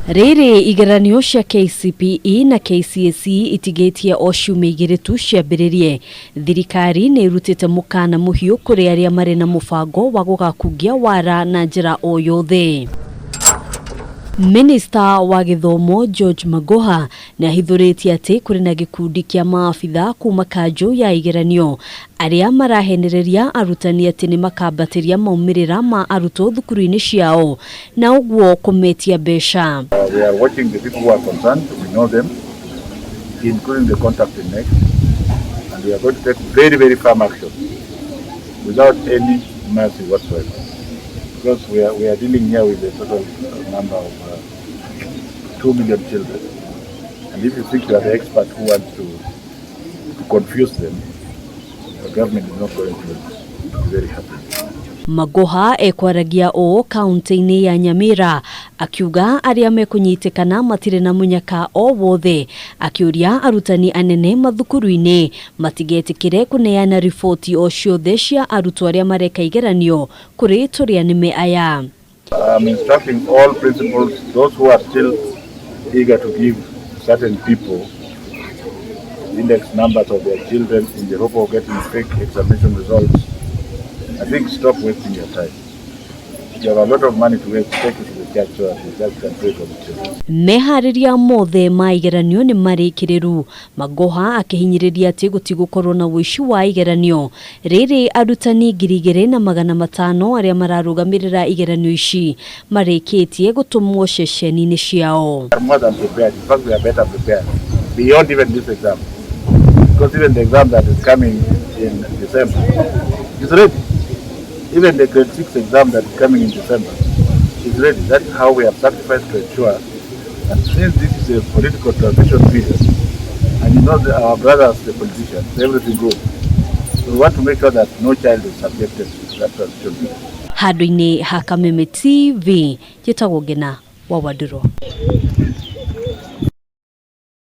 Riri igeranio cia KCPE na KCSE itigetie o ciumia igiri tu ciambiririe. Thirikari ni irutite mukaana muhiu kuri aria mari na mubango wa gukakungia wara na njira o yothe. Minister wa githomo George Magoha ni ahithuritie ati kuri na gikundi kia maabithaa kuma kanju ya igeranio aria marahenereria arutani ati ni makambatiria maumirira ma arutwo thukuru-ini ciao na uguo kumetia mbeca. We are watching the people who are concerned. We know them, including the contact in next, and we are going to take very firm action without any mercy whatsoever. Because we are dealing here with a total number of 2 million children. And if you think you are the expert who wants to confuse them, the government is not going to be very happy. Magoha ekwaragia o kaunti-ini ya Nyamira akiuga aria mekunyitikana matire na munyaka o wothe akiuria arutani anene mathukuru-ini matigetikire kuneana ripoti o ciothe cia arutwo aria mareka igeranio kuri turianime aya. I'm instructing all principals, those who are still eager to give certain people index numbers of their children in the hope of getting fake examination results. I think stop wasting your time. You have a lot of money to waste, take it to the church so that the church can pray for the children. Mehariria mothe ma igeranio ni marikiriru. Magoha akihinyiriria ati gutigukorwo na wici wa igeranio. Riri arutani 2,500 aria mararugamirira igeranio ici marikitie gutumwo ceceni-ini ciao. We are more than prepared. In fact, we are better prepared beyond even this exam. Because even the exam that is coming in December is ready. Even the grade 6 exam that is coming in December is ready. That is how we have sacrificed to ensure that since this is a political transition period, and you know our brothers, the politicians, everything goes. So we want to make sure that no child is subjected to that transition period. Handũ-inĩ ha Kameme TV, Gĩtagwo Ngina wa Waduro.